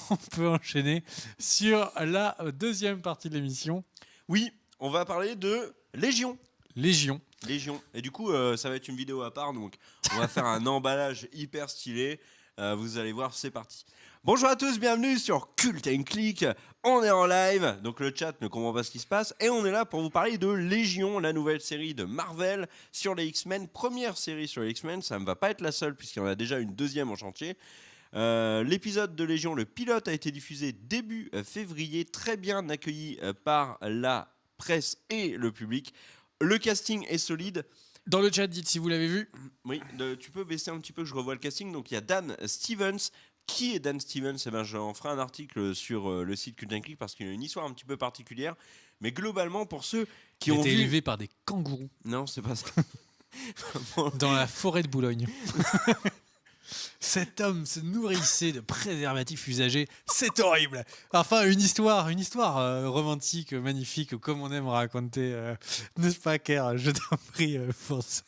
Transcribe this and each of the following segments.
on peut enchaîner sur la deuxième partie de l'émission. Oui, on va parler de Légion. Légion. Et du coup, ça va être une vidéo à part, donc on va faire un emballage hyper stylé. Vous allez voir, c'est parti. Bonjour à tous, bienvenue sur Cult & Click. On est en live, donc le chat ne comprend pas ce qui se passe. Et on est là pour vous parler de Légion, la nouvelle série de Marvel sur les X-Men. Première série sur les X-Men, ça ne va pas être la seule puisqu'il y en a déjà une deuxième en chantier. L'épisode de Légion, le pilote, a été diffusé début février, très bien accueilli par la presse et le public. Le casting est solide. Dans le chat, dites si vous l'avez vu. Oui, tu peux baisser un petit peu que je revoie le casting. Donc il y a Dan Stevens. Qui est Dan Stevens ? Eh ben, j'en ferai un article sur le site Cult & Click parce qu'il a une histoire un petit peu particulière. Mais globalement, pour ceux qui ont été vu... élevé par des kangourous. Non, c'est pas ça. Dans la forêt de Boulogne. Cet homme se nourrissait de préservatifs usagés, c'est horrible. Enfin, une histoire romantique, magnifique, comme on aime raconter, n'est-ce pas, Kerr ? Je t'en prie, fonce.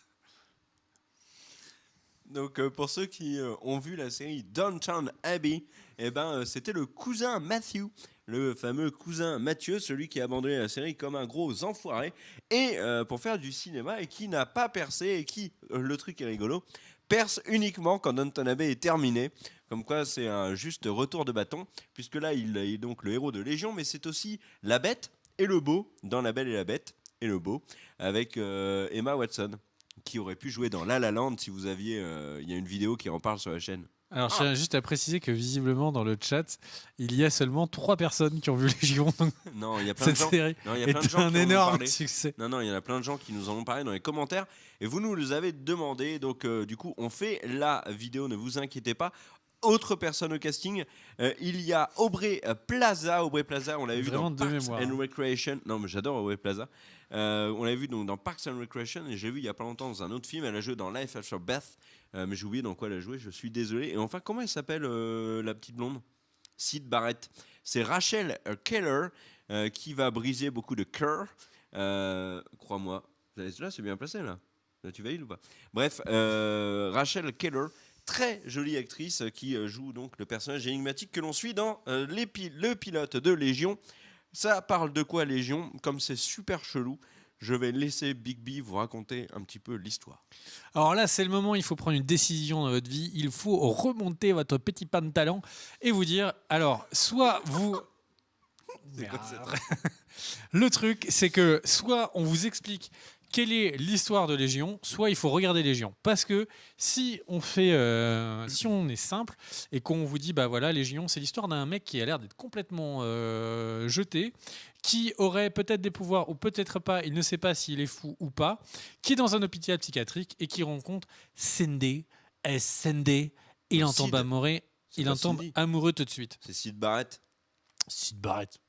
Donc pour ceux qui ont vu la série Downton Abbey, eh ben, c'était le cousin Matthew, le fameux cousin Mathieu, celui qui a abandonné la série comme un gros enfoiré, et pour faire du cinéma, et qui n'a pas percé, et qui, le truc est rigolo, perce uniquement quand Downton Abbey est terminé. Comme quoi c'est un juste retour de bâton, puisque là il est donc le héros de Légion, mais c'est aussi la bête et le beau dans La Belle et la Bête et le beau, avec Emma Watson, qui aurait pu jouer dans La La Land si vous aviez... Il y a une vidéo qui en parle sur la chaîne. Alors, je tiens juste à préciser que visiblement, dans le chat, il y a seulement 3 personnes qui ont vu Légion. Donc non, il y a plein cette de gens. série Non, il y a plein de est gens un qui en ont énorme parlé. succès. Non, il y en a plein de gens qui nous en ont parlé dans les commentaires. Et vous nous les avez demandé. Donc, du coup, on fait la vidéo, ne vous inquiétez pas. Autre personne au casting, il y a Aubrey Plaza. Aubrey Plaza, on l'avait vu Vraiment dans de Parks mémoire. and Recreation. Non, mais j'adore Aubrey Plaza. On l'avait vu donc dans Parks and Recreation, et j'ai vu il y a pas longtemps dans un autre film. Elle a joué dans Life After Beth, mais j'ai oublié dans quoi elle a joué. Je suis désolé. Et enfin, comment elle s'appelle la petite blonde ? Syd Barrett. C'est Rachel Keller qui va briser beaucoup de cœurs. Crois-moi. Là, c'est bien placé là. Là, tu valides ou pas ? Bref, Rachel Keller. Très jolie actrice qui joue donc le personnage énigmatique que l'on suit dans le pilote de Légion. Ça parle de quoi Légion ? Comme c'est super chelou, je vais laisser Big B vous raconter un petit peu l'histoire. Alors là, c'est le moment, il faut prendre une décision dans votre vie. Il faut remonter votre petit pantalon et vous dire, alors, soit vous... C'est quoi cette... Le truc, c'est que soit on vous explique quelle est l'histoire de Légion, soit il faut regarder Légion. Parce que si on est simple et qu'on vous dit, bah voilà, Légion, c'est l'histoire d'un mec qui a l'air d'être complètement jeté, qui aurait peut-être des pouvoirs ou peut-être pas, il ne sait pas s'il est fou ou pas, qui est dans un hôpital psychiatrique et qui rencontre Cindy. Et Cindy, il en tombe amoureux. Il en tombe amoureux tout de suite. C'est Syd Barrett. Syd Barrett.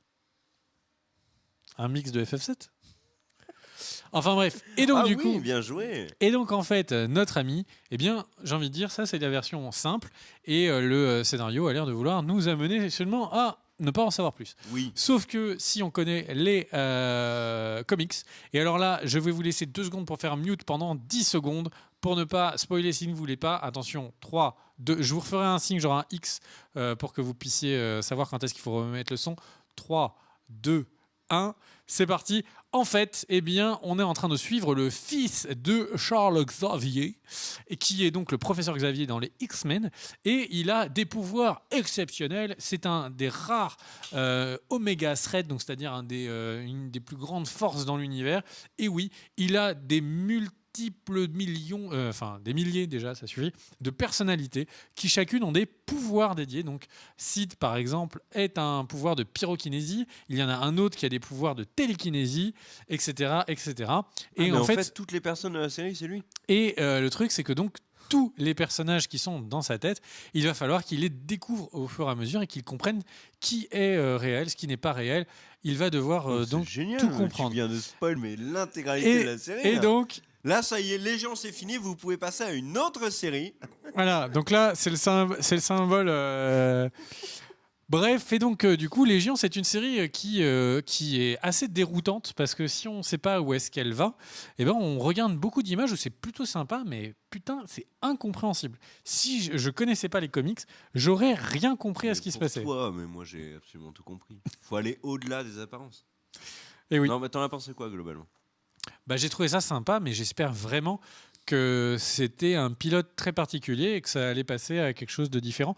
Un mix de FF7. Enfin bref, et donc du coup, bien joué. Et donc en fait, notre ami, eh bien, j'ai envie de dire, ça c'est la version simple, et le scénario a l'air de vouloir nous amener seulement à ne pas en savoir plus. Oui. Sauf que si on connaît les comics, et alors là, je vais vous laisser 2 secondes pour faire mute pendant 10 secondes, pour ne pas spoiler si vous ne voulez pas. Attention, 3, 2, je vous referai un signe, genre un X, pour que vous puissiez savoir quand est-ce qu'il faut remettre le son. 3, 2, 1, c'est parti. En fait, eh bien, on est en train de suivre le fils de Charles Xavier, et qui est donc le professeur Xavier dans les X-Men, et il a des pouvoirs exceptionnels. C'est un des rares Omega Thread, donc c'est-à-dire une des plus grandes forces dans l'univers. Et oui, il a des multiples millions, des milliers déjà, ça suffit, de personnalités qui chacune ont des pouvoirs dédiés. Donc Syd, par exemple, est un pouvoir de pyrokinésie. Il y en a un autre qui a des pouvoirs de télékinésie, etc., etc. Et en fait, toutes les personnes de la série, c'est lui. Et le truc, c'est que donc tous les personnages qui sont dans sa tête, il va falloir qu'il les découvre au fur et à mesure et qu'il comprenne qui est réel, ce qui n'est pas réel. Il va devoir donc génial, tout comprendre. Tu viens de spoil mais l'intégralité de la série. Et là. donc, là, ça y est, Légion, c'est fini. Vous pouvez passer à une autre série. voilà. Donc là, c'est le symbole. Bref, et donc du coup, Légion, c'est une série qui est assez déroutante parce que si on ne sait pas où est-ce qu'elle va, eh ben, on regarde beaucoup d'images où c'est plutôt sympa, mais putain, c'est incompréhensible. Si je connaissais pas les comics, j'aurais rien compris à ce qui se passait. Toi, mais moi j'ai absolument tout compris. Faut aller au-delà des apparences. Et oui. Non, mais t'en as pensé quoi globalement? Bah, j'ai trouvé ça sympa, mais j'espère vraiment que c'était un pilote très particulier et que ça allait passer à quelque chose de différent.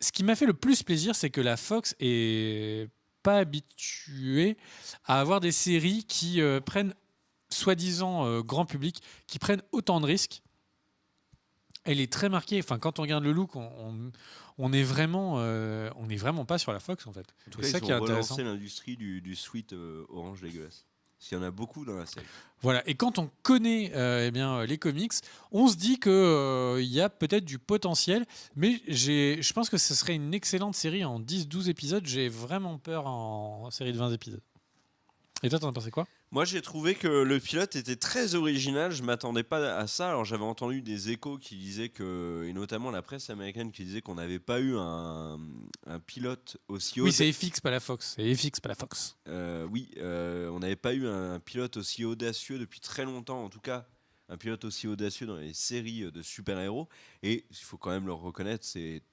Ce qui m'a fait le plus plaisir, c'est que la Fox est pas habituée à avoir des séries qui prennent, soi-disant grand public, qui prennent autant de risques. Elle est très marquée. Enfin, quand on regarde le look, on est vraiment pas sur la Fox en fait. En tout C'est cas, ça ils qui est ont intéressant. relancé l'industrie du sweat orange dégueulasse. S'il y en a beaucoup dans la série. Voilà. Et quand on connaît les comics, on se dit qu'il y a peut-être du potentiel, mais je pense que ce serait une excellente série en 10-12 épisodes. J'ai vraiment peur en série de 20 épisodes. Et toi, t'en as pensé quoi? Moi, j'ai trouvé que le pilote était très original. Je m'attendais pas à ça. Alors, j'avais entendu des échos qui disaient que, et notamment la presse américaine, qui disait qu'on n'avait pas eu un pilote aussi Oui, c'est FX, pas la Fox. C'est FX, pas la Fox. on n'avait pas eu un pilote aussi audacieux depuis très longtemps. En tout cas, un pilote aussi audacieux dans les séries de super-héros. Et il faut quand même le reconnaître, c'est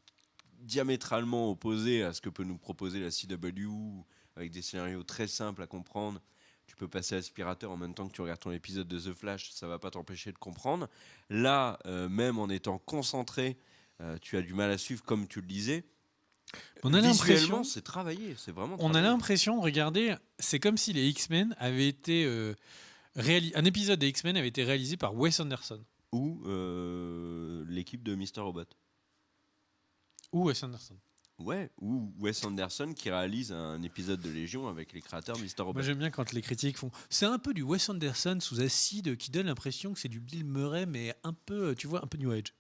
diamétralement opposé à ce que peut nous proposer la CW, avec des scénarios très simples à comprendre. Tu peux passer l'aspirateur en même temps que tu regardes ton épisode de The Flash, ça va pas t'empêcher de comprendre. Là, même en étant concentré, tu as du mal à suivre, comme tu le disais. On a l'impression, c'est travaillé, c'est vraiment. On a l'impression, regardez, c'est comme si les X-Men avaient été un épisode des X-Men avait été réalisé par Wes Anderson. Ou l'équipe de Mr. Robot. Ou Wes Anderson. Ouais, ou Wes Anderson qui réalise un épisode de Légion avec les créateurs de Mr. Robot. Moi j'aime bien quand les critiques font. C'est un peu du Wes Anderson sous acide qui donne l'impression que c'est du Bill Murray, mais un peu, tu vois, un peu New Age.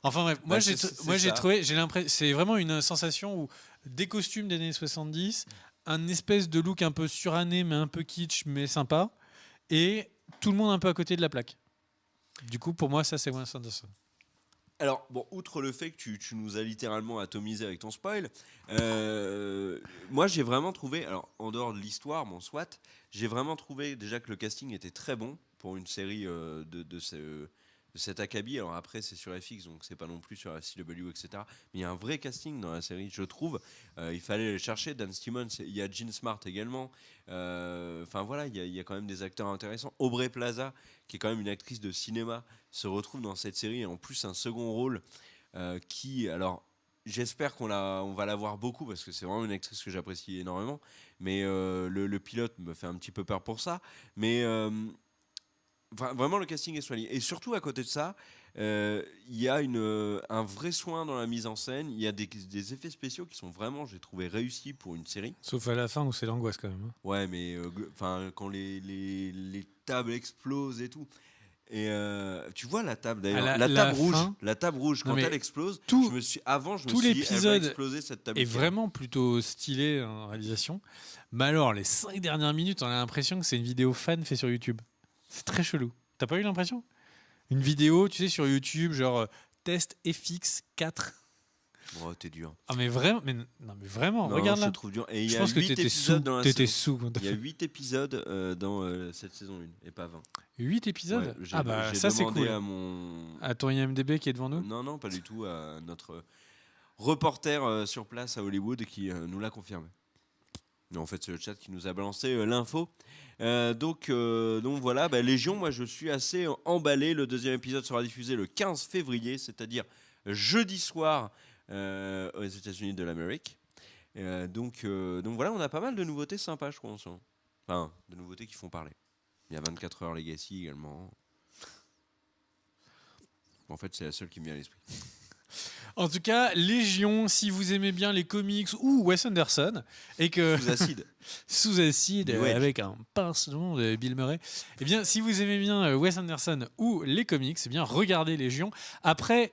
Enfin bref, moi j'ai trouvé, j'ai l'impression, c'est vraiment une sensation où des costumes des années 70, un espèce de look un peu suranné mais un peu kitsch mais sympa, et tout le monde un peu à côté de la plaque. Du coup, pour moi, ça c'est Wes Anderson. Alors, bon, outre le fait que tu nous as littéralement atomisé avec ton spoil, moi j'ai vraiment trouvé, alors en dehors de l'histoire, bon soit, j'ai vraiment trouvé déjà que le casting était très bon pour une série de cet acabit. Alors après, c'est sur FX, donc c'est pas non plus sur la CW, etc. Mais il y a un vrai casting dans la série, je trouve. Il fallait aller chercher. Dan Simmons, il y a Jean Smart également. Enfin voilà, il y a quand même des acteurs intéressants. Aubrey Plaza, qui est quand même une actrice de cinéma, se retrouve dans cette série et en plus un second rôle qui, alors j'espère qu'on va la voir beaucoup parce que c'est vraiment une actrice que j'apprécie énormément, mais le pilote me fait un petit peu peur pour ça, mais vraiment le casting est soigné et surtout à côté de ça il y a un vrai soin dans la mise en scène, il y a des effets spéciaux qui sont vraiment, j'ai trouvé, réussis pour une série. Sauf à la fin où c'est l'angoisse quand même. Ouais, mais quand les tables explosent et tout. Et tu vois la table d'ailleurs, la table rouge quand elle explose. Je me suis dit, elle va exploser cette table. Est vraiment plutôt stylé en réalisation. Mais alors les 5 dernières minutes, on a l'impression que c'est une vidéo fan faite sur YouTube. C'est très chelou. T'as pas eu l'impression? Une vidéo, tu sais, sur YouTube, genre test FX4. Oh, t'es dur. Ah mais vraiment, non, regarde là. Je trouve dur. Et je pense que t'étais sous. Il y a 8 épisodes dans cette saison 1 et pas 20. 8 épisodes? Ouais, ça c'est cool. À ton IMDb qui est devant nous? Non, pas du tout. À notre reporter sur place à Hollywood qui nous l'a confirmé. Non, en fait, c'est le chat qui nous a balancé l'info. Donc voilà, Légion, moi je suis assez emballé. Le deuxième épisode sera diffusé le 15 février, c'est-à-dire jeudi soir aux États-Unis de l'Amérique. Donc voilà, on a pas mal de nouveautés sympas, je crois, en ce moment. Enfin, de nouveautés qui font parler. Il y a 24 heures Legacy également. En fait, c'est la seule qui me vient à l'esprit. En tout cas, Légion, si vous aimez bien les comics ou Wes Anderson, et que sous acide avec un pince-nom de Bill Murray, eh bien, si vous aimez bien Wes Anderson ou les comics, eh bien, regardez Légion. Après,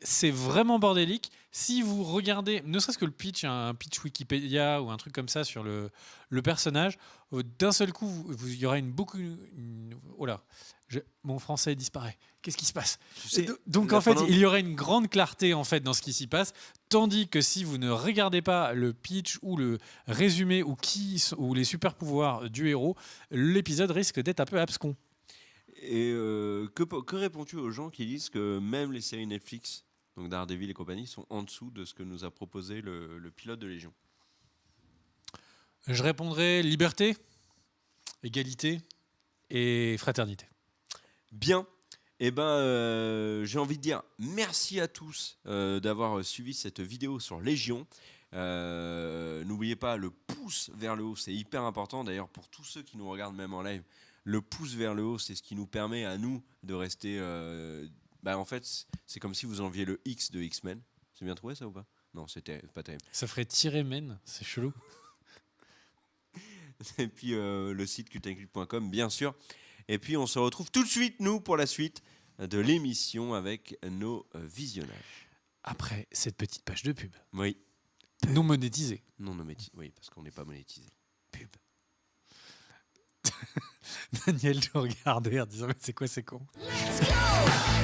c'est vraiment bordélique. Si vous regardez, ne serait-ce que le pitch, un pitch Wikipédia ou un truc comme ça sur le personnage, d'un seul coup, il y aura oh là, mon français disparaît. Qu'est-ce qui se passe? Donc en fait, il y aurait une grande clarté en fait dans ce qui s'y passe, tandis que si vous ne regardez pas le pitch ou le résumé ou les super pouvoirs du héros, l'épisode risque d'être un peu abscon. Et que réponds-tu aux gens qui disent que même les séries Netflix, donc Daredevil et compagnie, sont en dessous de ce que nous a proposé le pilote de Légion? Je répondrai liberté, égalité et fraternité. Bien. Eh ben, j'ai envie de dire merci à tous d'avoir suivi cette vidéo sur Légion. N'oubliez pas le pouce vers le haut, c'est hyper important. D'ailleurs, pour tous ceux qui nous regardent même en live, le pouce vers le haut, c'est ce qui nous permet à nous de rester. En fait, c'est comme si vous enleviez le X de X-Men. C'est bien trouvé ça ou pas? Non, c'était pas terrible. Ça ferait tirer men, c'est chelou. Et puis le site cultinclic.com, bien sûr. Et puis on se retrouve tout de suite, nous, pour la suite de l'émission avec nos visionnages. Après cette petite page de pub. Oui. Non monétisée. Non monétisé. Oui, parce qu'on n'est pas monétisé. Pub. Daniel te regardait en disant mais c'est quoi, c'est con. Let's go!